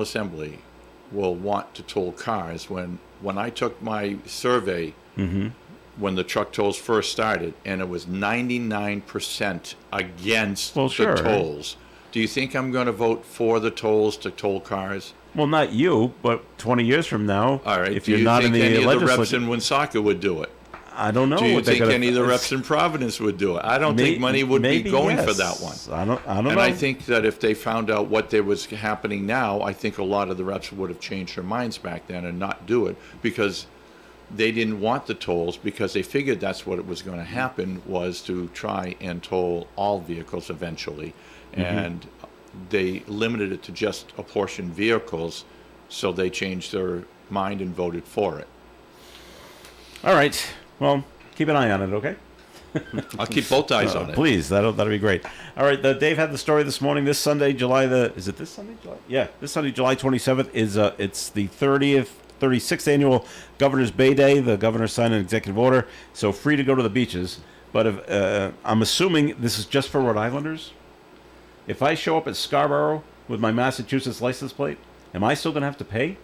Assembly will want to toll cars. When I took my survey, when the truck tolls first started, and it was 99% against Well, sure. the tolls. Do you think I'm going to vote for the tolls to toll cars? Well, not you, but 20 years from now, All right. if Do you're you not in think the any of the reps legislature, in Woonsocket would do it? I don't know. Do you what they're think gonna- any of the reps in Providence would do it? I don't think money would be maybe going for yes. that one. I don't And know. I think that if they found out what there was happening now, I think a lot of the reps would have changed their minds back then and not do it, because they didn't want the tolls, because they figured that's what it was going to happen, was to try and toll all vehicles eventually. And they limited it to just apportioned vehicles, so they changed their mind and voted for it. All right. Well, keep an eye on it, okay? I'll keep both eyes on it. Please, that'll be great. All right, Dave had the story this morning. This Sunday, is it this Sunday, July? Yeah, this Sunday, July 27th is it's the 36th annual Governor's Bay Day. The governor signed an executive order, so free to go to the beaches. But if, I'm assuming this is just for Rhode Islanders. If I show up at Scarborough with my Massachusetts license plate, am I still going to have to pay?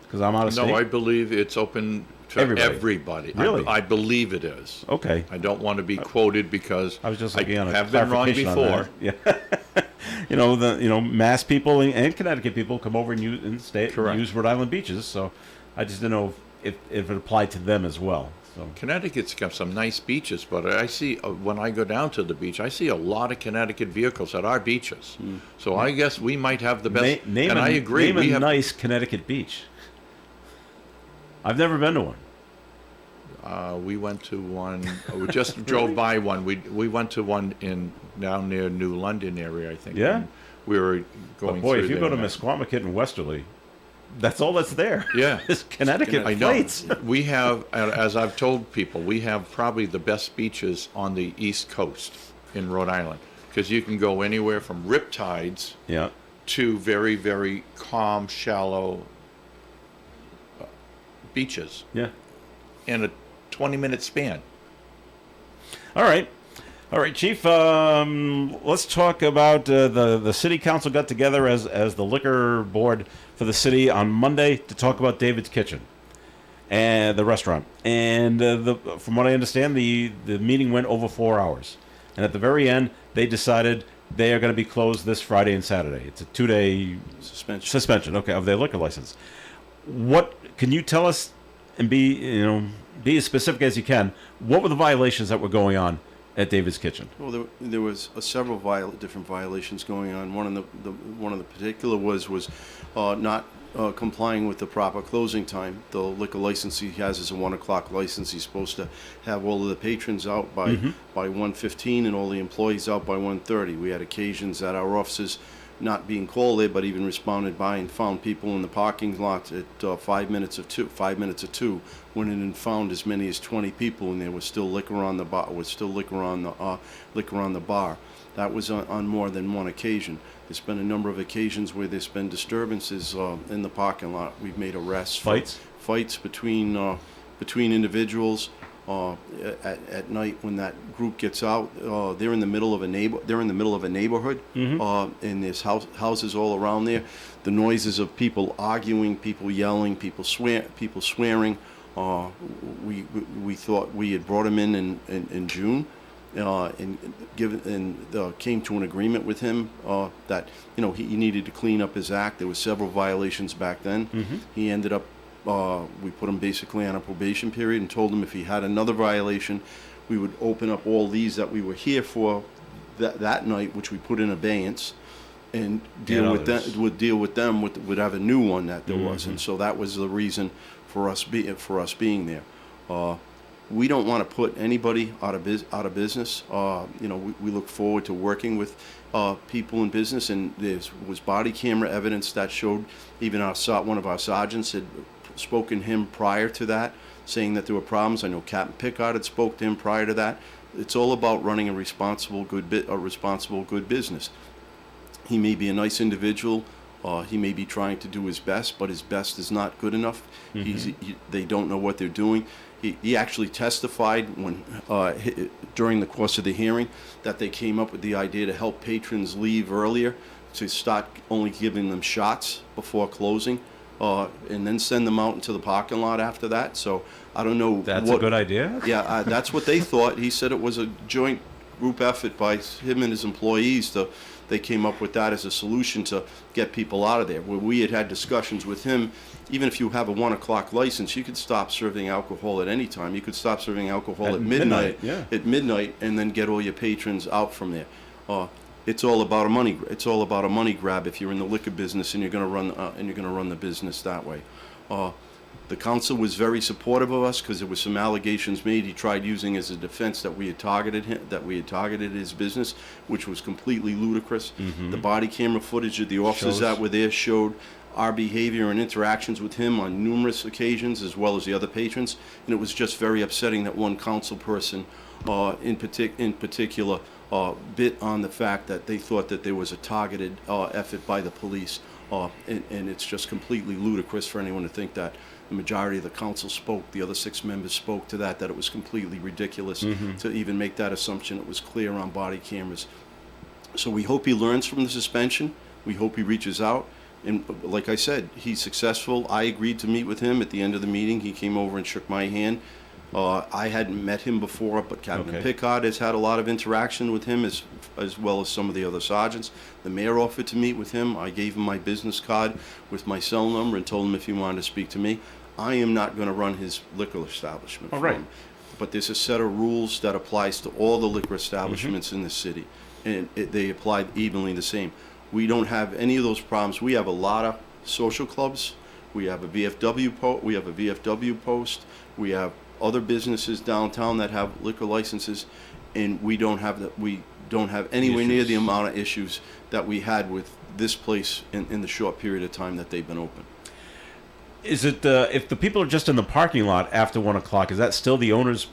Because I'm out of state? No, I believe it's open to everybody. Really? I believe it is. Okay. I don't want to be quoted because I was just looking on a have been wrong clarification on before. that. Yeah. Mass people and Connecticut people come over and use Rhode Island beaches. So I just didn't know if it applied to them as well. So Connecticut's got some nice beaches, but I see when I go down to the beach, I see a lot of Connecticut vehicles at our beaches. So I guess we might have the best. I agree. Name a nice Connecticut beach. I've never been to one. We went to one. We just drove by one. We went to one down near New London area, I think. Yeah. And we were going. But boy, through if you there go to Misquamicut and Westerly, that's all that's there. Yeah. It's Connecticut I know. plates. We have, as I've told people, we have probably the best beaches on the East Coast in Rhode Island, because you can go anywhere from riptides Yeah. to very, very calm, shallow beaches Yeah. in a 20-minute span. All right, Chief. Let's talk about the city council got together as the liquor board for the city on Monday to talk about David's Kitchen and the restaurant. And from what I understand, the meeting went over 4 hours. And at the very end, they decided they are going to be closed this Friday and Saturday. It's a 2-day suspension. Okay, of their liquor license. What can you tell us, and be as specific as you can? What were the violations that were going on at David's Kitchen? Well, there was several different violations going on. One of the particular was not complying with the proper closing time. The liquor license he has is a 1 o'clock license. He's supposed to have all of the patrons out by 1:15 and all the employees out by 1:30. We had occasions at our offices not being called there, but even responded by and found people in the parking lot at 5 minutes of 2, went in and found as many as 20 people, and there was still liquor on the bar. Liquor on the bar. That was on more than one occasion. There's been a number of occasions where there's been disturbances in the parking lot. We've made arrests. Fights between individuals. At night when that group gets out, they're in the middle of a neighborhood, and there's houses all around there. The noises of people arguing, people yelling, people swearing. We thought we had brought him in June, and came to an agreement with him that he needed to clean up his act. There were several violations back then. He ended up. We put him basically on a probation period and told him if he had another violation, we would open up all these that we were here for that night, which we put in abeyance, and deal with them. Would have a new one that there was, and so that was the reason for us being there. We don't want to put anybody out of business. We look forward to working with people in business, and there was body camera evidence that showed even one of our sergeants had spoken to him prior to that, saying that there were problems. I know Captain Pickard had spoke to him prior to that. It's all about running a responsible, good business. He may be a nice individual. He may be trying to do his best, but his best is not good enough. They don't know what they're doing. He actually testified during the course of the hearing that they came up with the idea to help patrons leave earlier to start only giving them shots before closing, and then send them out into the parking lot after that. So I don't know. That's a good idea. Yeah, that's what they thought. He said it was a joint group effort by him and his employees. They came up with that as a solution to get people out of there. Where we had discussions with him, even if you have a 1 o'clock license, you could stop serving alcohol at any time. You could stop serving alcohol at midnight. Yeah. At midnight, and then get all your patrons out from there. It's all about a money grab if you're in the liquor business and you're going to run the business that way. The council was very supportive of us because there were some allegations made. He tried using as a defense that we had targeted him, that we had targeted his business, which was completely ludicrous. The body camera footage of the officers that were there showed our behavior and interactions with him on numerous occasions, as well as the other patrons, and it was just very upsetting that one council person, in particular, bit on the fact that they thought that there was a targeted effort by the police, and it's just completely ludicrous for anyone to think that. The majority of the council spoke, the other 6 members spoke to that it was completely ridiculous to even make that assumption. It was clear on body cameras. So we hope he learns from the suspension. We hope he reaches out. And like I said, he's successful. I agreed to meet with him at the end of the meeting. He came over and shook my hand. I hadn't met him before, but Captain Pickard has had a lot of interaction with him as well as some of the other sergeants. The mayor offered to meet with him. I gave him my business card with my cell number and told him if he wanted to speak to me. I am not going to run his liquor establishment for him. But there's a set of rules that applies to all the liquor establishments in the city, and they apply evenly the same. We don't have any of those problems. We have a lot of social clubs. We have a VFW post. We have other businesses downtown that have liquor licenses, and we don't have anywhere near the amount of issues that we had with this place in the short period of time that they've been open. Is it if the people are just in the parking lot after 1 o'clock? Is that still the owner's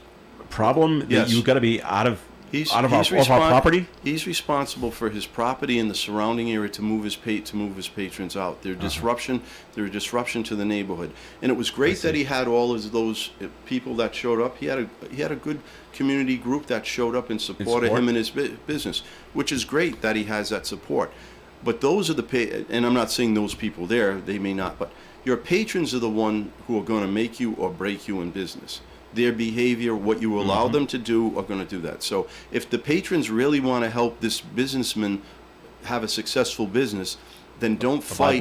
problem? Yes. You've got to be out of our property. He's responsible for his property and the surrounding area to move his patrons out. They're a disruption to the neighborhood. And it was great that he had all of those people that showed up. He had a good community group that showed up in support of him and his business, which is great that he has that support. But those are and I'm not saying those people there, they may not, but your patrons are the one who are going to make you or break you in business. Their behavior, what you allow them to do, are going to do that. So if the patrons really want to help this businessman have a successful business, then don't fight.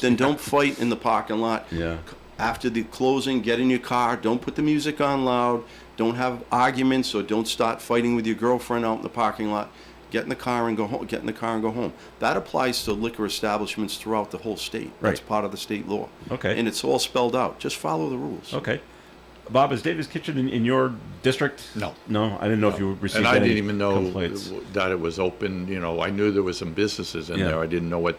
Then don't fight in the parking lot. Yeah. After the closing, get in your car. Don't put the music on loud. Don't have arguments, or don't start fighting with your girlfriend out in the parking lot. Get in the car and go home. Get in the car and go home. That applies to liquor establishments throughout the whole state. Right. That's part of the state law. Okay. And it's all spelled out. Just follow the rules. Okay. Bob, is David's Kitchen in your district? No. No? I didn't know if you received And I any didn't even know complaints. that it was open. You know, I knew there was some businesses in there. I didn't know what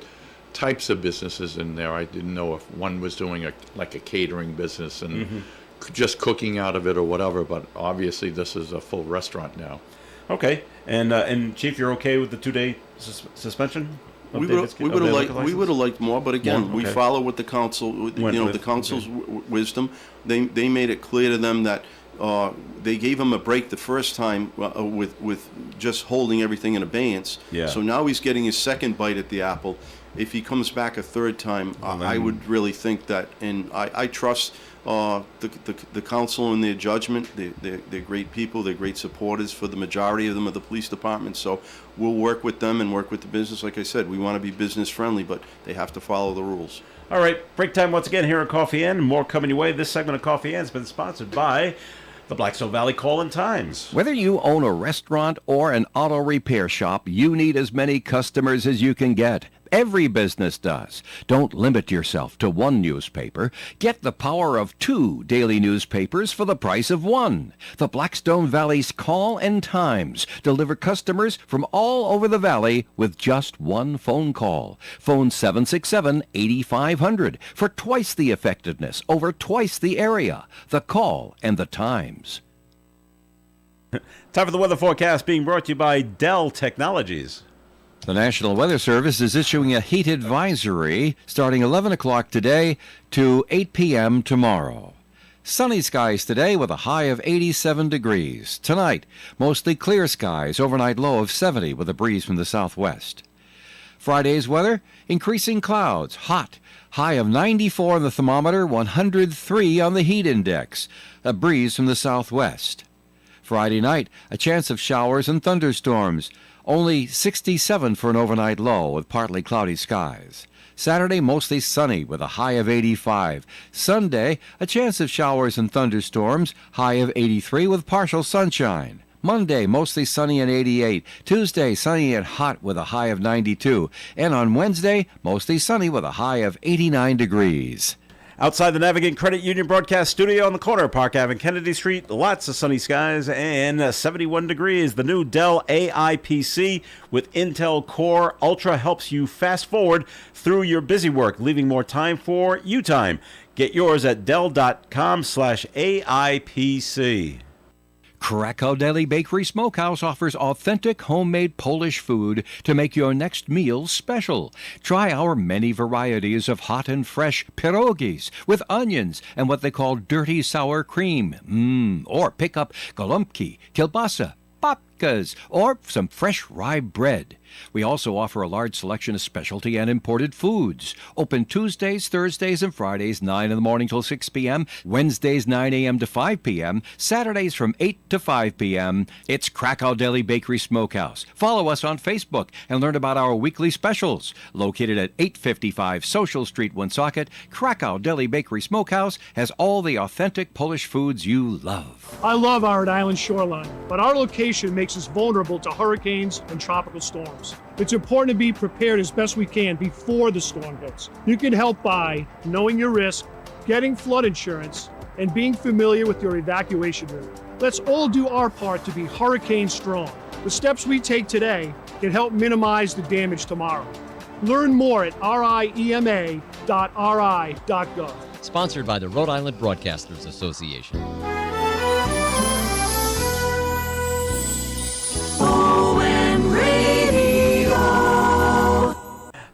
types of businesses in there. I didn't know if one was doing a catering business and just cooking out of it or whatever. But obviously, this is a full restaurant now. Okay. And Chief, you're okay with the 2-day suspension? We would have liked more, but again, we follow what the council, the council's wisdom. They made it clear to them that they gave him a break the first time with just holding everything in abeyance. Yeah. So now he's getting his second bite at the apple. If he comes back a third time, I would really think that, and I trust the council in their judgment. They're great people. They're great supporters for the majority of them of the police department. So we'll work with them and work with the business. Like I said, we want to be business friendly, but they have to follow the rules. All right, break time once again here at Coffee Inn. More coming your way. This segment of Coffee Inn has been sponsored by the Blackstone Valley Call-In Times. Whether you own a restaurant or an auto repair shop, you need as many customers as you can get. Every business does. Don't limit yourself to one newspaper. Get the power of 2 daily newspapers for the price of 1. The Blackstone Valley's Call-In Times deliver customers from all over the valley with just one phone call. Phone 767-8500 for twice the effectiveness over twice the area. The Call and the Times. Time for the weather forecast being brought to you by Dell Technologies. The National Weather Service is issuing a heat advisory starting 11 o'clock today to 8 p.m. tomorrow. Sunny skies today with a high of 87 degrees. Tonight, mostly clear skies, overnight low of 70 with a breeze from the southwest. Friday's weather, increasing clouds, hot. High of 94 on the thermometer, 103 on the heat index. A breeze from the southwest. Friday night, a chance of showers and thunderstorms. Only 67 for an overnight low with partly cloudy skies. Saturday, mostly sunny with a high of 85. Sunday, a chance of showers and thunderstorms, high of 83 with partial sunshine. Monday, mostly sunny and 88. Tuesday, sunny and hot with a high of 92. And on Wednesday, mostly sunny with a high of 89 degrees. Outside the Navigant Credit Union broadcast studio on the corner of Park Ave and Kennedy Street, lots of sunny skies and 71 degrees. The new Dell AI PC with Intel Core Ultra helps you fast forward through your busy work, leaving more time for you time. Get yours at Dell.com/AIPC. Krakow Deli Bakery Smokehouse offers authentic homemade Polish food to make your next meal special. Try our many varieties of hot and fresh pierogies with onions and what they call dirty sour cream. Or pick up golubki, kielbasa, babkas, or some fresh rye bread. We also offer a large selection of specialty and imported foods. Open Tuesdays, Thursdays, and Fridays, 9 in the morning till 6 p.m., Wednesdays, 9 a.m. to 5 p.m., Saturdays from 8 to 5 p.m. It's Krakow Deli Bakery Smokehouse. Follow us on Facebook and learn about our weekly specials. Located at 855 Social Street, Woonsocket, Krakow Deli Bakery Smokehouse has all the authentic Polish foods you love. I love our Rhode Island shoreline, but our location makes us vulnerable to hurricanes and tropical storms. It's important to be prepared as best we can before the storm hits. You can help by knowing your risk, getting flood insurance, and being familiar with your evacuation route. Let's all do our part to be hurricane strong. The steps we take today can help minimize the damage tomorrow. Learn more at riema.ri.gov. Sponsored by the Rhode Island Broadcasters Association.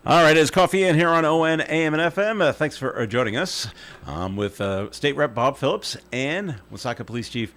All right, it's Coffee In here on ON, AM, and FM. Thanks for joining us. I'm with State Rep Bob Phillips and Woonsocket Police Chief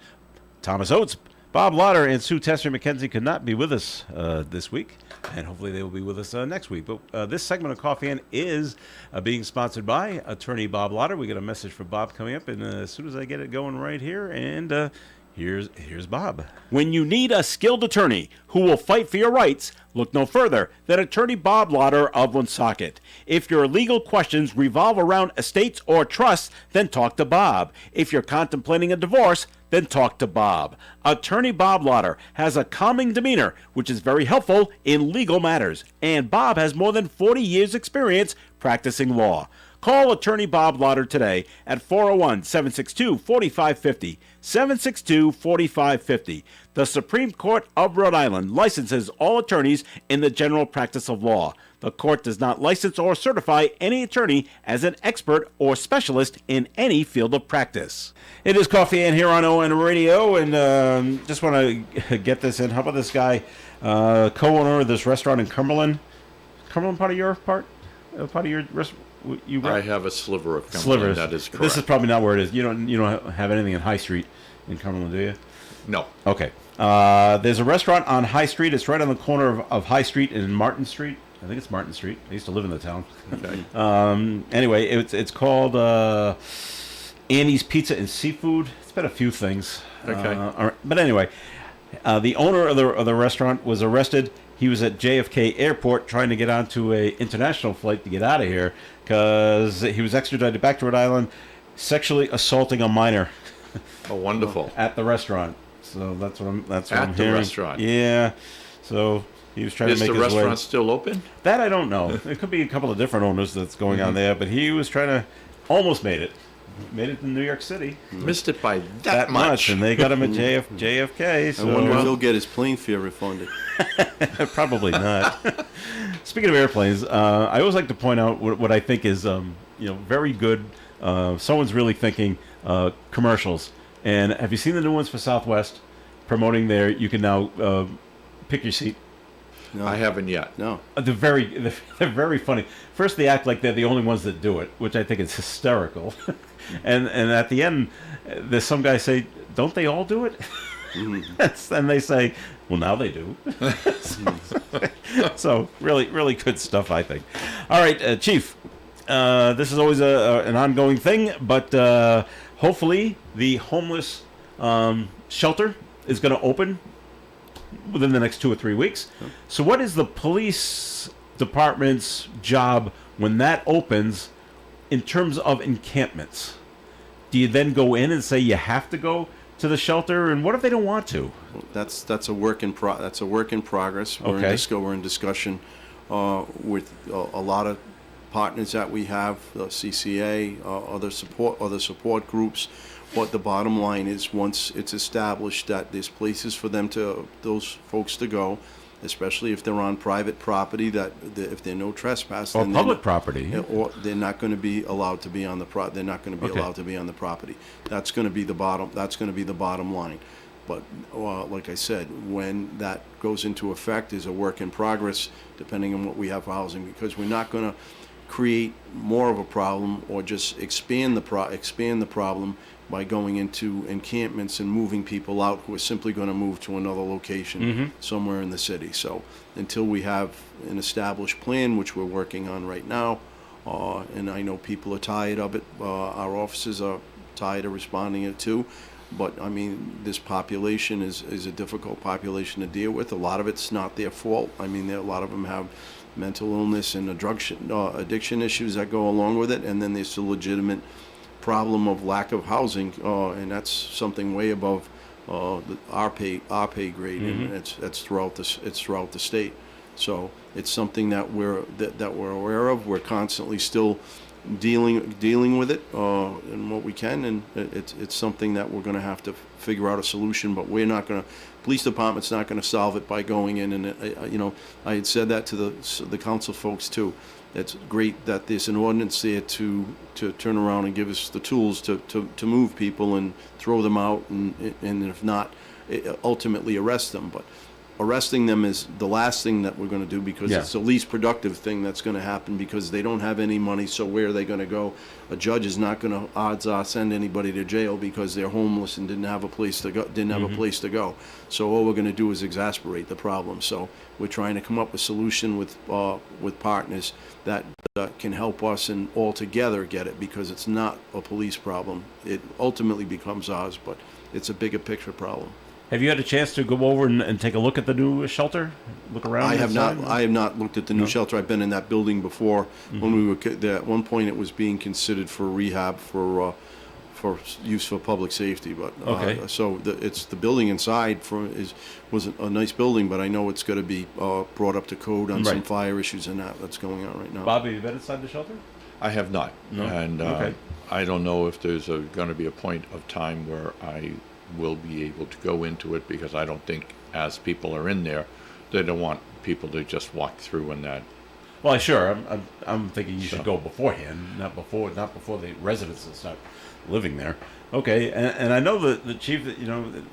Thomas Oates. Bob Lauder and Sue Tesser McKenzie could not be with us this week, and hopefully they will be with us next week. But this segment of Coffee In is being sponsored by Attorney Bob Lauder. We got a message for Bob coming up, and as soon as I get it going right here, and here's Bob. When you need a skilled attorney who will fight for your rights, look no further than Attorney Bob Lauder of Woonsocket. If your legal questions revolve around estates or trusts, then talk to Bob. If you're contemplating a divorce, then talk to Bob. Attorney Bob Lauder has a calming demeanor, which is very helpful in legal matters. And Bob has more than 40 years' experience practicing law. Call Attorney Bob Lauder today at 401-762-4550, 762-4550. The Supreme Court of Rhode Island licenses all attorneys in the general practice of law. The court does not license or certify any attorney as an expert or specialist in any field of practice. It is Coffee In here on ON Radio, and just want to get this in. How about this guy, co-owner of this restaurant in Cumberland? Cumberland part of your part of your restaurant? I have a sliver of Cumberland. That is correct. This is probably not where it is. You don't have anything in High Street in Cumberland, do you? No. Okay. There's a restaurant on High Street. It's right on the corner of High Street and Martin Street. I think it's Martin Street. I used to live in the town. Okay. Anyway, it's called Annie's Pizza and Seafood. It's been a few things. Okay. But anyway, the owner of the restaurant was arrested. He was at JFK Airport trying to get onto a international flight to get out of here because he was extradited back to Rhode Island, sexually assaulting a minor. Oh, wonderful. At the restaurant. So that's what I'm hearing. At the restaurant. Yeah. So he was trying Is to make the his way. restaurant still open? That I don't know. It could be a couple of different owners that's going on there, but he was trying to almost made it. Made it to New York City. Missed it by That much. And they got him at JFK. So I wonder if he'll get his plane fare refunded. Probably not. Speaking of airplanes, I always like to point out what I think is very good. Someone's really thinking commercials. And have you seen the new ones for Southwest promoting their? You can now pick your seat. No. I haven't yet. No. They're very funny. First, they act like they're the only ones that do it, which I think is hysterical. and at the end, there's some guy say, "Don't they all do it?" And they say, well, now they do. So really, really good stuff, I think. All right, Chief, this is always an ongoing thing, but hopefully the homeless shelter is going to open within the next 2 or 3 weeks. So what is the police department's job when that opens in terms of encampments? Do you then go in and say you have to go to the shelter, and what if they don't want to? That's a work in progress. We're in discussion with a lot of partners that we have, CCA, other support groups. What the bottom line is, once it's established that there's places for those folks to go, especially if they're on private property, if they're no trespass, Or then public property. or they're not going to be allowed to be on the they're not going to be allowed to be on the property. That's going to be the bottom line. But like I said, when that goes into effect is a work in progress, depending on what we have for housing, because we're not going to create more of a problem or just expand the problem by going into encampments and moving people out who are simply going to move to another location somewhere in the city. So until we have an established plan, which we're working on right now, and I know people are tired of it, our officers are tired of responding it too, but I mean, this population is a difficult population to deal with. A lot of it's not their fault. I mean, a lot of them have mental illness and addiction issues that go along with it, and then there's the legitimate problem of lack of housing, and that's something way above our pay grade, and it's throughout the state. So it's something that we're aware of. We're constantly still dealing with it and what we can, and it's something that we're going to have to figure out a solution. But we're not going to. Police department's not going to solve it by going in and I had said that to the council folks too. It's great that there's an ordinance there to turn around and give us the tools to move people and throw them out, and if not, ultimately arrest them. But arresting them is the last thing that we're going to do, because it's the least productive thing that's going to happen, because they don't have any money. So where are they going to go? A judge is not going to, odds are, send anybody to jail because they're homeless and didn't have a place to go. So all we're going to do is exacerbate the problem. So we're trying to come up with a solution with partners that can help us and all together get it, because it's not a police problem. It ultimately becomes ours, but it's a bigger picture problem. Have you had a chance to go over and take a look at the new shelter? Look around? I have not looked at the new shelter. I've been in that building before. When we were at one point, it was being considered for rehab for use for public safety. But so it's the building inside was a nice building, but I know it's going to be brought up to code on some fire issues and that's going on right now. Bob, have you been inside the shelter? I have not. No? And I don't know if there's going to be a point of time where I will be able to go into it, because I don't think, as people are in there, they don't want people to just walk through and that. Well, sure. I'm thinking you should go beforehand, not before the residents start living there. Okay, and I know the chief,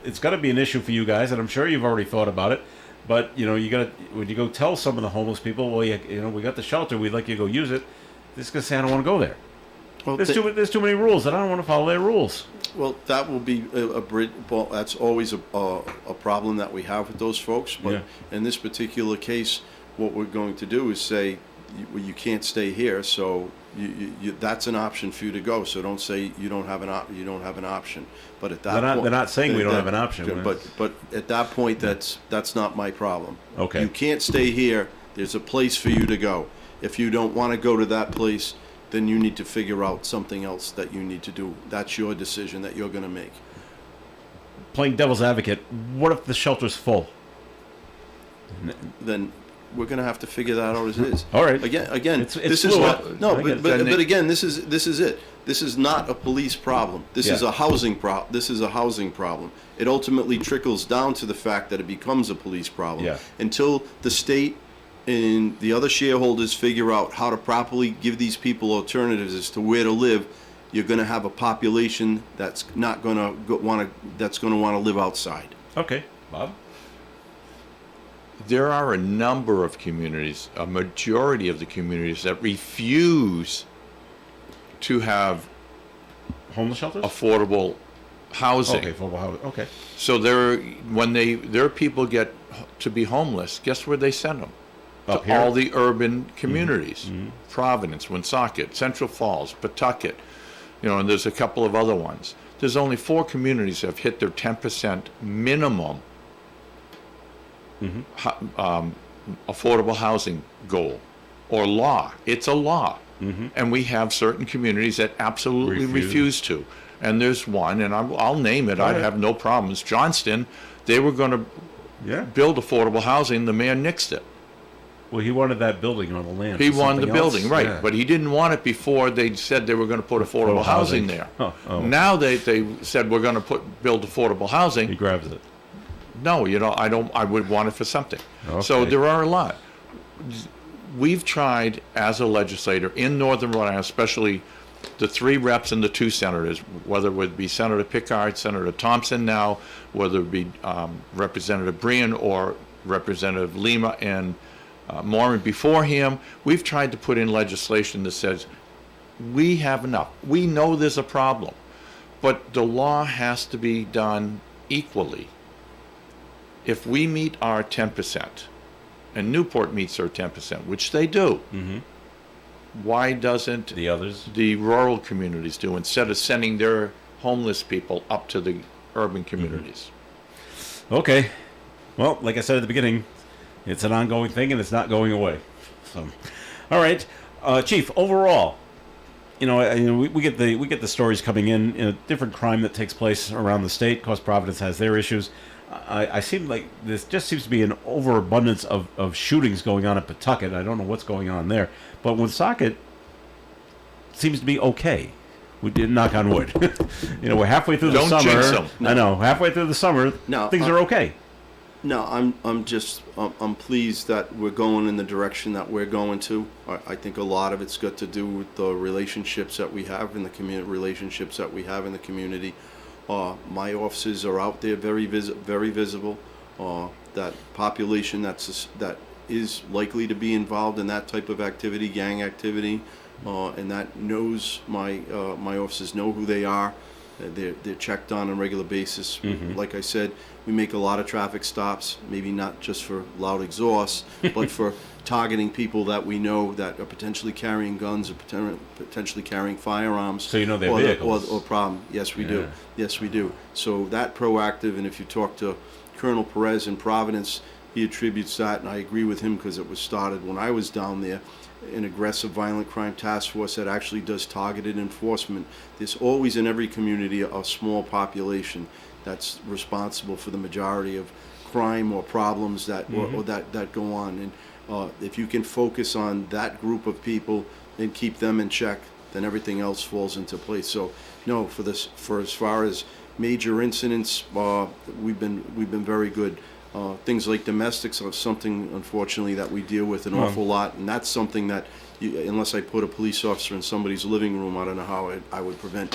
it's got to be an issue for you guys, and I'm sure you've already thought about it. But you got when you go tell some of the homeless people, well, we got the shelter, we'd like you to go use it. They're just gonna say, I don't want to go there. Well, there's too many rules, and I don't want to follow their rules. Well, that will be a bridge. Well, that's always a problem that we have with those folks. But in this particular case, what we're going to do is say, you can't stay here, so that's an option for you to go. So don't say you don't have an option. But at that point, they're not saying we don't have an option. But at that point, that's not my problem. Okay. You can't stay here. There's a place for you to go. If you don't want to go to that place, then you need to figure out something else that you need to do. That's your decision that you're going to make. Playing devil's advocate, what if the shelter's full? Then we're going to have to figure that out as it is. All right. Again, it's this is fluid. not. No, but again, this is it. This is not a police problem. This is a housing problem. This is a housing problem. It ultimately trickles down to the fact that it becomes a police problem. Yeah. Until the state and the other shareholders figure out how to properly give these people alternatives as to where to live, you're going to have a population that's not going to want to live outside. Okay, Bob. There are a number of communities, a majority of the communities, that refuse to have Homeless shelters? affordable housing. Okay, affordable housing. Okay. So when their people get to be homeless, guess where they send them? Up To here? all the urban communities. Providence, Woonsocket, Central Falls, Pawtucket, and there's a couple of other ones. There's only 4 communities that have hit their 10% minimum affordable housing goal or law. It's a law. And we have certain communities that absolutely refuse to. And there's one, and I'll name it. I'd have no problems. Johnston, they were going to build affordable housing. The mayor nixed it. Well, he wanted that building on the land. He for wanted the something else. building, right? Yeah. But he didn't want it before they said they were going to put affordable housing there. Oh. Now they said we're going to build affordable housing. He grabs it. No, I would want it for something. So Okay. there are a lot. We've tried as a legislator in Northern Rhode Island, especially the 3 reps and the 2 senators, whether it would be Senator Pickard, Senator Thompson now, whether it be Representative Brian or Representative Lima and Moran before him, we've tried to put in legislation that says we have enough. We know there's a problem, but the law has to be done equally. If we meet our 10%, and Newport meets their 10%, which they do, why doesn't The others? the rural communities do, instead of sending their homeless people up to the urban communities? Okay. Well, like I said at the beginning, it's an ongoing thing and it's not going away. So, all right, Chief. Overall, we get the stories coming in, different crime that takes place around the state. Of course, Providence has their issues. I seem like this just seems to be an overabundance of shootings going on at Pawtucket. I don't know what's going on there, but Woonsocket seems to be okay. We did knock on wood. We're halfway through the Don't summer. jinx 'em. I know, halfway through the summer, No, things are okay. No, I'm pleased that we're going in the direction that we're going to. I think a lot of it's got to do with the relationships that we have in the community. My offices are out there, very visible. That population that is likely to be involved in that type of activity, gang activity, and that knows my offices know who they are. They're checked on a regular basis. Like I said, we make a lot of traffic stops, maybe not just for loud exhaust, but for targeting people that we know that are potentially carrying guns or potentially carrying firearms. So you know their vehicles. Or problem. Yes, we do. Yes, we do. So that proactive, and if you talk to Colonel Perez in Providence, he attributes that, and I agree with him because it was started when I was down there, an aggressive violent crime task force that actually does targeted enforcement. There's always in every community a small population that's responsible for the majority of crime or problems that or that go on. And if you can focus on that group of people and keep them in check, then everything else falls into place. So no, for as far as major incidents, we've been very good. Things like domestics are something, unfortunately, that we deal with an awful lot, and that's something that, unless I put a police officer in somebody's living room, I don't know how I would prevent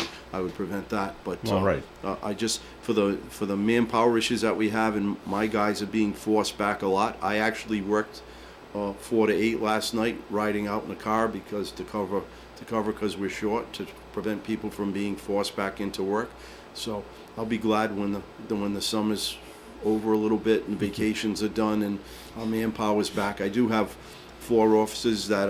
that. But right. I just for the manpower issues that we have, and my guys are being forced back a lot. I actually worked 4 to 8 last night, riding out in the car because to cover because we're short, to prevent people from being forced back into work. So I'll be glad when the summer's over a little bit and vacations are done and our manpower is back. I do have 4 officers that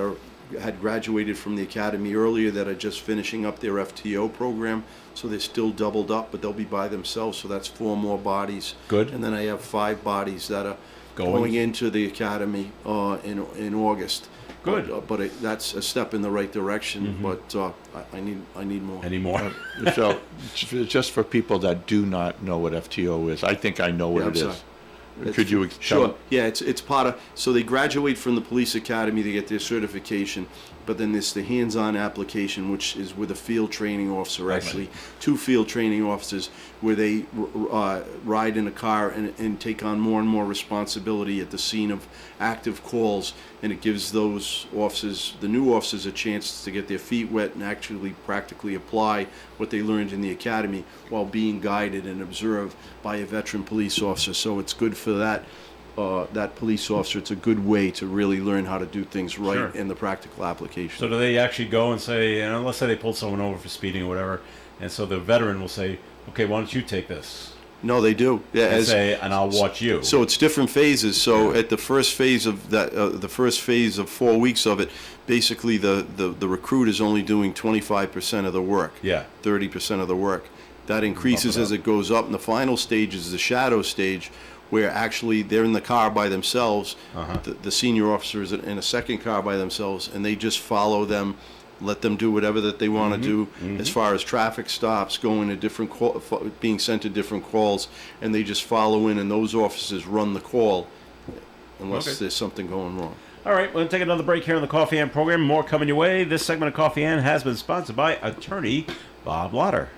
had graduated from the academy earlier that are just finishing up their FTO program, so they're still doubled up, but they'll be by themselves, so that's 4 more bodies. Good. And then I have 5 bodies that are going into the academy in August. Good. But that's a step in the right direction, but I need more. Any more? So, just for people that do not know what FTO is, I think I know what it is. Could you Sure. Yeah, it's part of. So they graduate from the police academy, they get their certification, but then there's the hands-on application, which is with a field training officer, actually 2 field training officers, where they ride in a car and take on more and more responsibility at the scene of active calls, and it gives those officers, the new officers, a chance to get their feet wet and actually practically apply what they learned in the academy while being guided and observed by a veteran police officer. So it's good for that police officer. It's a good way to really learn how to do things right in the practical application. So do they actually go and say, let's say they pulled someone over for speeding or whatever, and so the veteran will say, Okay, why don't you take this? No, they do. Yeah, And I'll watch you. So it's different phases. So at the first phase of that, the first phase of 4 weeks of it, basically the recruit is only doing 25% of the work. Yeah. 30% of the work. That increases as it goes up. And the final stage is the shadow stage, where actually they're in the car by themselves. The senior officers in a second car by themselves, and they just follow them. Let them do whatever that they want to do as far as traffic stops, going to different being sent to different calls, and they just follow in, and those officers run the call unless there's something going wrong. All right, we're going to take another break here on the Coffee Ann program. More coming your way. This segment of Coffee Ann has been sponsored by attorney Bob Lauder.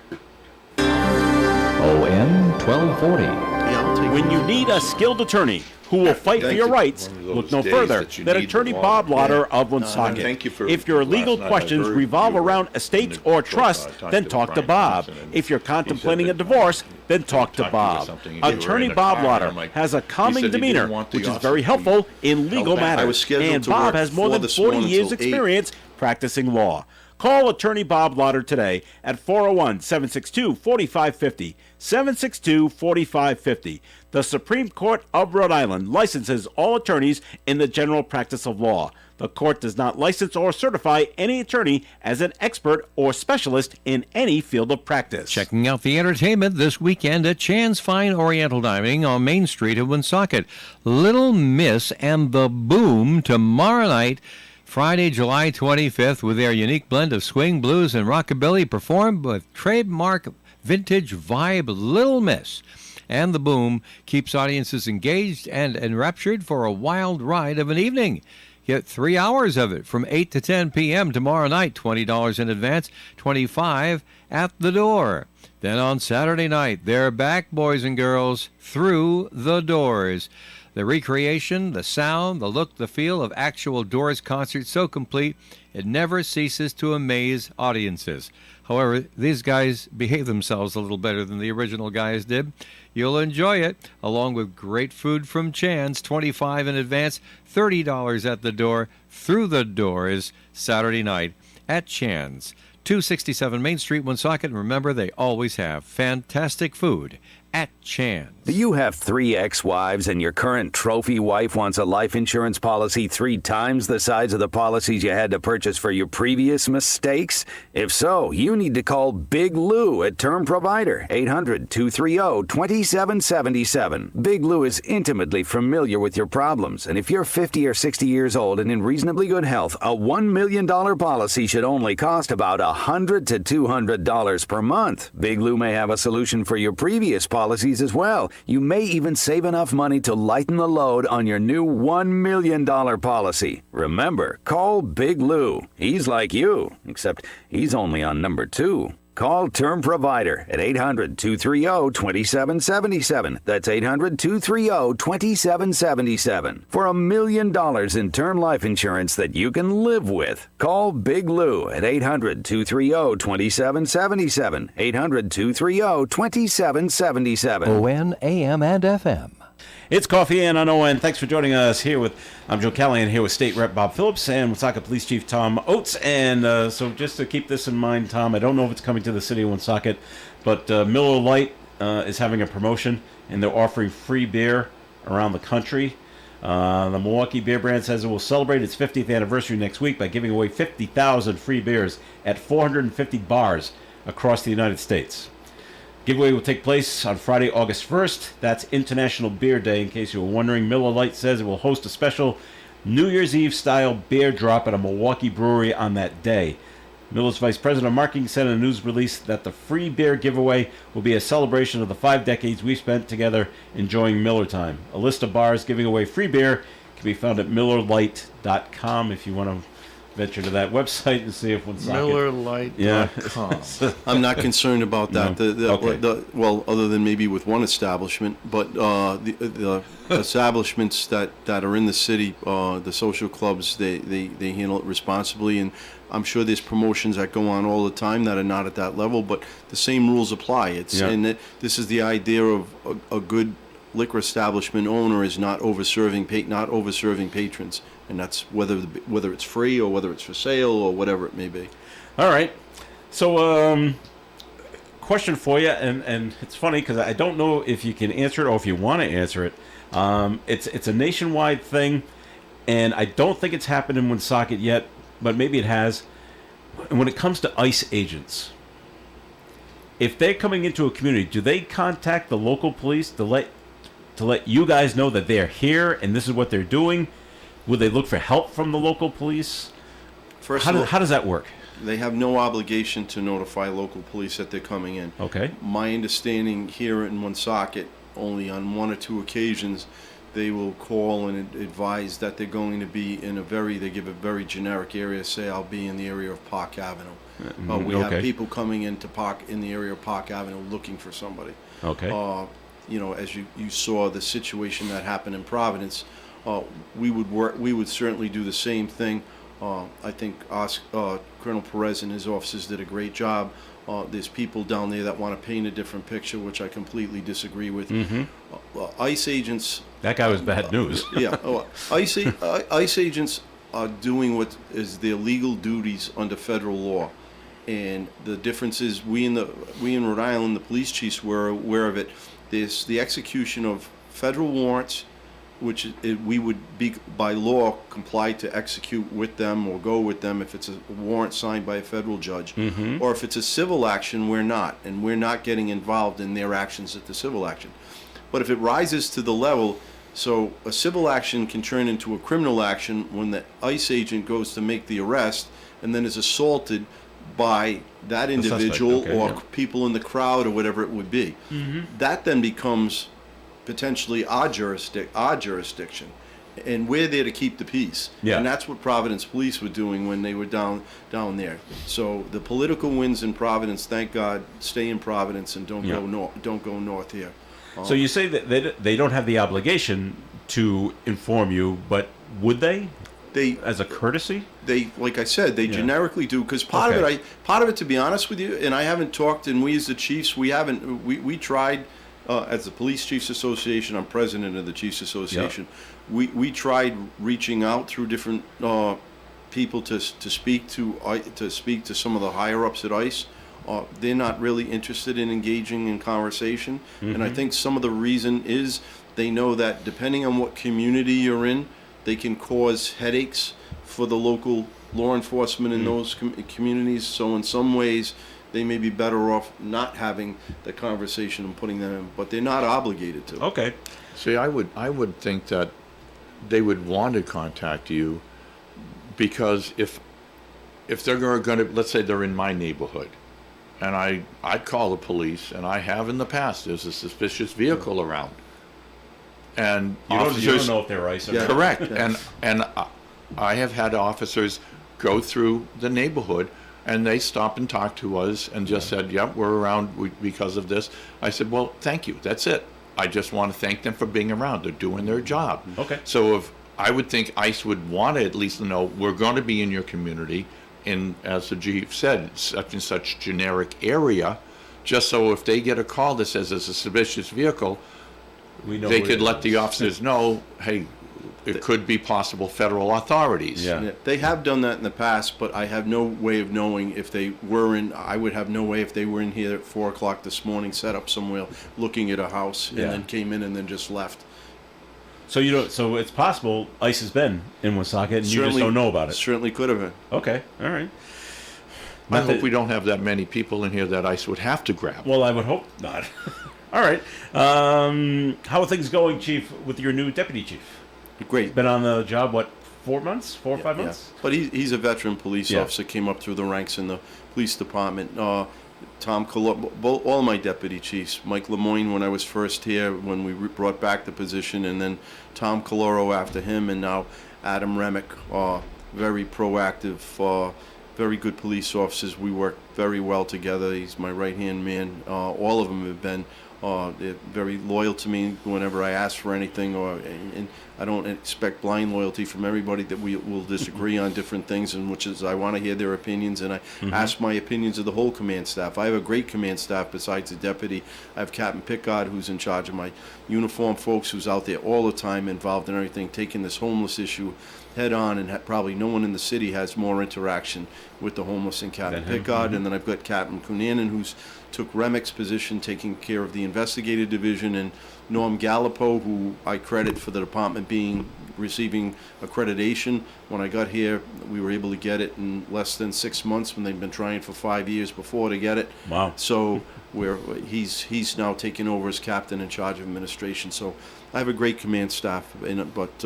ON 1240. Yeah, I'll take When you need a skilled attorney who will fight for Thank your you. rights, One of those look no days further that you than need attorney the law. Bob Lauder Yeah. of Woonsocket. Thank you for If your legal last night. I questions heard revolve you were around estates in or the- trusts, talking then to talk to Brian Bob. Johnson, and If you're he contemplating a said that- divorce, then talk to talking to Bob. something, and you were Attorney in the Bob car, and Lauder I'm like, has a he calming said he didn't demeanor, want the which is officer very to be helpful in legal held back. matters. I was scheduled And to Bob work has more 4 than this 40 morning years till 8. experience practicing law. Call attorney Bob Lauder today at 401-762-4550. 762-4550. The Supreme Court of Rhode Island licenses all attorneys in the general practice of law. The court does not license or certify any attorney as an expert or specialist in any field of practice. Checking out the entertainment this weekend at Chan's Fine Oriental Dining on Main Street in Woonsocket. Little Miss and the Boom tomorrow night, Friday, July 25th, with their unique blend of swing, blues, and rockabilly, performed with trademark vintage vibe Little Miss. And the Boom keeps audiences engaged and enraptured for a wild ride of an evening. Get 3 hours of it from 8 to 10 p.m. tomorrow night, $20 in advance, $25 at the door. Then on Saturday night, they're back, boys and girls, through the doors. The recreation, the sound, the look, the feel of actual Doors concert so complete, it never ceases to amaze audiences. However, these guys behave themselves a little better than the original guys did. You'll enjoy it, along with great food from Chan's, $25 in advance, $30 at the door, through the doors, Saturday night at Chan's. 267 Main Street, Woonsocket, and remember, they always have fantastic food at Chan's. Do you have 3 ex-wives and your current trophy wife wants a life insurance policy 3 times the size of the policies you had to purchase for your previous mistakes? If so, you need to call Big Lou at Term Provider, 800-230-2777. Big Lou is intimately familiar with your problems, and if you're 50 or 60 years old and in reasonably good health, a $1 million policy should only cost about $100 to $200 per month. Big Lou may have a solution for your previous policies as well. You may even save enough money to lighten the load on your new $1 million policy. Remember, call Big Lou. He's like you, except he's only on number 2. Call Term Provider at 800-230-2777. That's 800-230-2777 for $1 million in term life insurance that you can live with. Call Big Lou at 800-230-2777. 800-230-2777. ON, AM, and FM. It's Coffee Ann on ON. Thanks for joining us here I'm Joe Callahan here with State Rep Bob Phillips and Woonsocket Police Chief Tom Oates. And so just to keep this in mind, Tom, I don't know if it's coming to the city of Woonsocket, but Miller Lite is having a promotion, and they're offering free beer around the country. The Milwaukee Beer Brand says it will celebrate its 50th anniversary next week by giving away 50,000 free beers at 450 bars across the United States. Giveaway will take place on Friday, August 1st. That's International Beer Day, in case you were wondering. Miller Lite says it will host a special New Year's Eve-style beer drop at a Milwaukee brewery on that day. Miller's Vice President of Marketing said in a news release that the free beer giveaway will be a celebration of the 5 decades we spent together enjoying Miller time. A list of bars giving away free beer can be found at MillerLite.com if you want to venture to that website and see if Woonsocket... MillerLite.com. I'm not concerned about that. No? Okay. Well, other than maybe with one establishment, but the establishments that are in the city, the social clubs, they handle it responsibly, and I'm sure there's promotions that go on all the time that are not at that level, but the same rules apply. This is the idea of a good liquor establishment owner is not overserving patrons, and that's whether it's free or whether it's for sale or whatever it may be. All right. So, question for you, and it's funny because I don't know if you can answer it or if you want to answer it. It's a nationwide thing, and I don't think it's happened in Woonsocket yet, but maybe it has. And when it comes to ICE agents, if they're coming into a community, do they contact the local police to let you guys know that they're here and this is what they're doing? Will they look for help from the local police? First How of all, how does that work? they have no obligation to notify local police that they're coming in. Okay. My understanding here in Woonsocket, only on one or two occasions, they will call and advise that they're going to be in they give a very generic area, say I'll be in the area of Park Avenue. We have okay. people coming into in the area of Park Avenue looking for somebody. Okay. As you saw the situation that happened in Providence, we would certainly do the same thing. I think Colonel Perez and his officers did a great job. There's people down there that want to paint a different picture, which I completely disagree with. ICE agents. That guy was bad news. Yeah, ICE agents are doing what is their legal duties under federal law, and the difference is we in Rhode Island, the police chiefs were aware of it. There's the execution of federal warrants, which we would be by law comply to execute with them or go with them if it's a warrant signed by a federal judge, or if it's a civil action, we're not, and we're not getting involved in their actions at the civil action. But if it rises to the level, so a civil action can turn into a criminal action when the ICE agent goes to make the arrest and then is assaulted by that individual suspect, okay, or yeah. people in the crowd or whatever it would be. That then becomes potentially our jurisdiction, and we're there to keep the peace. Yeah. And that's what Providence Police were doing when they were down there. So the political winds in Providence, thank God, stay in Providence and don't go north here. So you say that they don't have the obligation to inform you, but would they? They, as a courtesy? They, like I said, they generically do, because part of it, to be honest with you, and I haven't talked, and we as the chiefs, we tried. As the Police Chiefs Association, I'm president of the Chiefs Association. Yep. We tried reaching out through different people to speak to some of the higher ups at ICE. They're not really interested in engaging in conversation, and I think some of the reason is they know that depending on what community you're in, they can cause headaches for the local law enforcement in those communities. So in some ways, they may be better off not having the conversation and putting them in, but they're not obligated to. Okay. See, I would think that they would want to contact you, because if they're going to, let's say they're in my neighborhood, and I'd call the police, and I have in the past. There's a suspicious vehicle around, and You officers don't know if they're ICE or not. correct, and I have had officers go through the neighborhood. And they stopped and talked to us and just said, yep, we're around because of this. I said, well, thank you. That's it. I just want to thank them for being around. They're doing their job. Okay. So if I would think ICE would want to at least know, we're going to be in your community in, as the chief said, such and such generic area, just so if they get a call that says it's a suspicious vehicle, they could let the officers know, hey, it could be possible federal authorities. Yeah. They have done that in the past, but I have no way of knowing if they were in. I would have no way if they were in here at 4 o'clock this morning, set up somewhere, looking at a house, and then came in and then just left. So you don't. So it's possible ICE has been in Woonsocket, and you just don't know about it. Certainly could have been. Okay. All right. I hope we don't have that many people in here that ICE would have to grab. Well, I would hope not. All right. How are things going, Chief, with your new deputy chief? Great. Been on the job, what, 4 months? 4 or 5 months? But he's a veteran police officer, came up through the ranks in the police department. Tom Coloro, all my deputy chiefs, Mike Lemoyne when I was first here, when we brought back the position, and then Tom Coloro after him, and now Adam Remick, very proactive, very good police officers. We work very well together. He's my right-hand man. All of them have been. They're very loyal to me whenever I ask for anything, and I don't expect blind loyalty from everybody. That we will disagree on different things, and which is I want to hear their opinions, and I ask my opinions of the whole command staff. I have a great command staff besides the deputy. I have Captain Pickard, who's in charge of my uniform folks, who's out there all the time, involved in everything, taking this homeless issue head on, and probably no one in the city has more interaction with the homeless than Captain Than him, Pickard. And then I've got Captain Cunanan, who's took Remick's position, taking care of the investigative division, and Norm Gallipo, who I credit for the department receiving accreditation. When I got here, we were able to get it in less than 6 months, when they've been trying for 5 years before to get it. Wow. So he's now taken over as captain in charge of administration. So I have a great command staff, but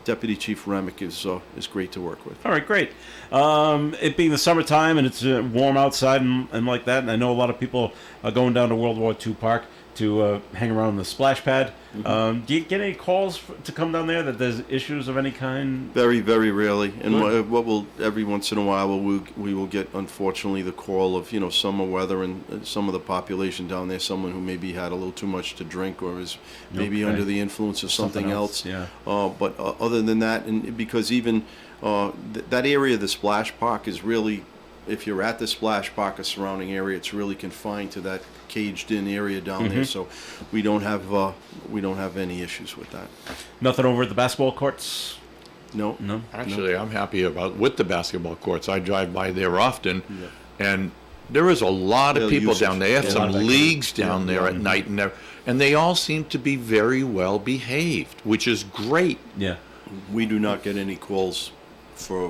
Deputy Chief Remick is great to work with. All right, great. It being the summertime and it's warm outside and like that, and I know a lot of people are going down to World War II Park to hang around the splash pad. Do you get any calls to come down there that there's issues of any kind? Very, very rarely. And what will every once in a while we will get, unfortunately, the call of summer weather and some of the population down there, someone who maybe had a little too much to drink or is maybe under the influence of something else. Yeah. But other than that, and because even that area of the splash park is really, if you're at the splash park or surrounding area, it's really confined to that caged-in area down there. So we don't have any issues with that. Nothing over at the basketball courts? No. Actually, I'm happy with the basketball courts. I drive by there often, and there is a lot of people down there. They have some leagues down there at night, and they all seem to be very well behaved, which is great. Yeah. We do not get any calls for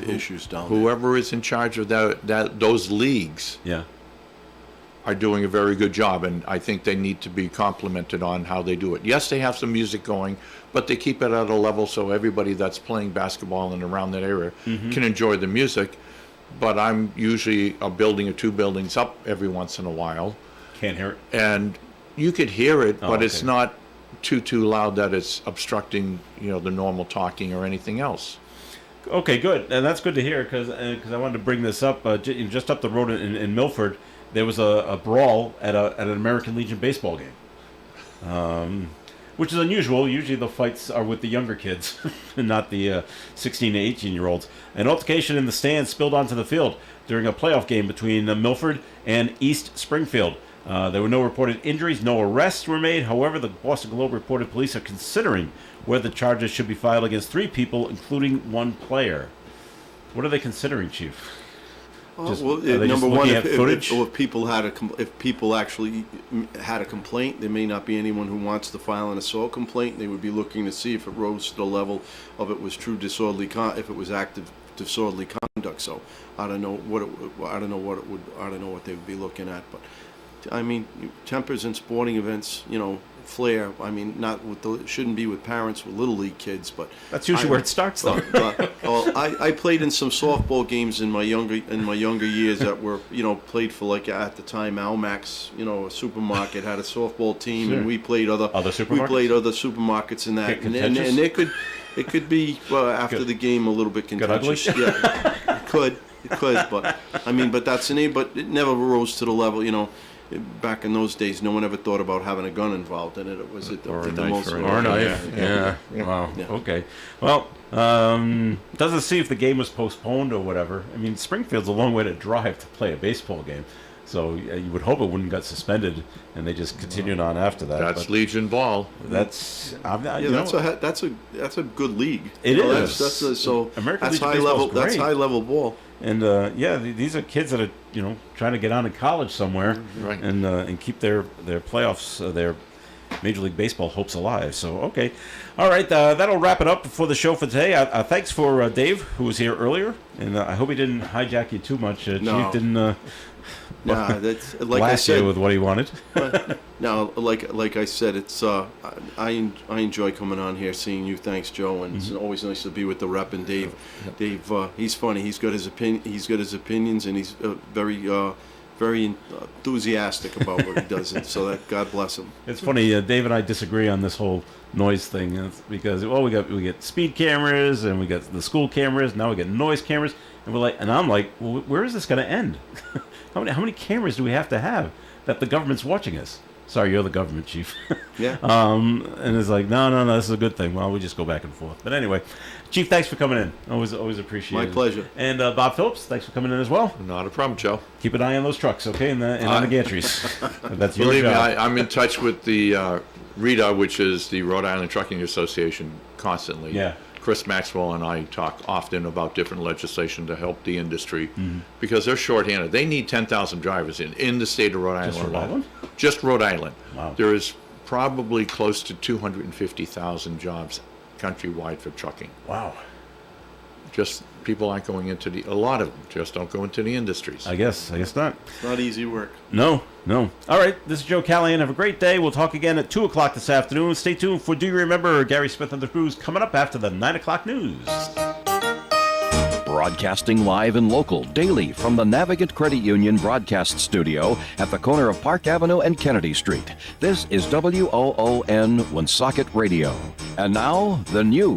issues down there. Whoever is in charge of those leagues Yeah. are doing a very good job, and I think they need to be complimented on how they do it. Yes, they have some music going, but they keep it at a level so everybody that's playing basketball and around that area can enjoy the music. But I'm usually a building or two buildings up every once in a while, Can't hear it. and you could hear it, but it's okay. not too loud that it's obstructing the normal talking or anything else. Okay, good, and that's good to hear because I wanted to bring this up. Just up the road in Milford, there was a brawl at an American Legion baseball game, which is unusual. Usually the fights are with the younger kids, and not the 16 to 18-year-olds. An altercation in the stands spilled onto the field during a playoff game between Milford and East Springfield. There were no reported injuries, no arrests were made. However, the Boston Globe reported police are considering whether charges should be filed against 3 people, including 1 player. What are they considering, Chief? Number one, footage? if people actually had a complaint, there may not be anyone who wants to file an assault complaint. They would be looking to see if it rose to the level of it was true disorderly if it was active disorderly conduct. So I don't know what they would be looking at, but I mean, tempers in sporting events, flair. I mean, shouldn't be with parents with little league kids, but That's usually where it starts, though. I played in some softball games in my younger years that were played for, like, at the time Almax, a supermarket had a softball team, Sure. and we played other supermarkets in that, and it could be after the game a little bit contentious. Yeah, it could, but but it never rose to the level, Back in those days, no one ever thought about having a gun involved in it. It was Or a knife or Or a knife. Yeah. Wow. Yeah. Okay. Well, doesn't see if the game was postponed or whatever. I mean, Springfield's a long way to drive to play a baseball game, so you would hope it wouldn't get suspended and they just continued on after that. That's but Legion ball. That's that's a good league. It is. That's American Legion high baseball's level. great. That's high level ball. And these are kids that are trying to get on to college somewhere, Right. and keep their playoffs, their Major League Baseball hopes alive. So okay, all right, that'll wrap it up for the show for today. Thanks for Dave, who was here earlier, and I hope he didn't hijack you too much. No. Chief didn't. Nah, that's like I blast you said. with what he wanted. No, like I said, it's I enjoy coming on here, seeing you. Thanks, Joe, and it's always nice to be with the rep and Dave. Dave, he's funny. He's got his opinions, and he's very enthusiastic about what he does. And so that God bless him. It's funny, Dave and I disagree on this whole noise thing. It's because we get speed cameras and we got the school cameras. Now we get noise cameras, and I'm like, well, where is this going to end? How many cameras do we have to have that the government's watching us? Sorry, you're the government, Chief. Yeah. And it's like, no, this is a good thing. Well, we just go back and forth. But anyway, Chief, thanks for coming in. Always appreciate it. My pleasure. And Bob Phillips, thanks for coming in as well. Not a problem, Joe. Keep an eye on those trucks, okay, and on the gantries. That's your Believe me, job. I'm in touch with the RITA, which is the Rhode Island Trucking Association, constantly. Yeah. Chris Maxwell and I talk often about different legislation to help the industry because they're shorthanded. They need 10,000 drivers in the state of Rhode Island. Just Rhode Island? Just Rhode Island. Wow. There is probably close to 250,000 jobs countrywide for trucking. Wow. Just people aren't going into a lot of them just don't go into the industries. I guess not. It's not easy work. No. All right, this is Joe Callahan. Have a great day. We'll talk again at 2 o'clock this afternoon. Stay tuned for Do You Remember? Gary Smith and the Crew's coming up after the 9 o'clock news. Broadcasting live and local daily from the Navigant Credit Union broadcast studio at the corner of Park Avenue and Kennedy Street. This is WOON Woonsocket Radio. And now, the news.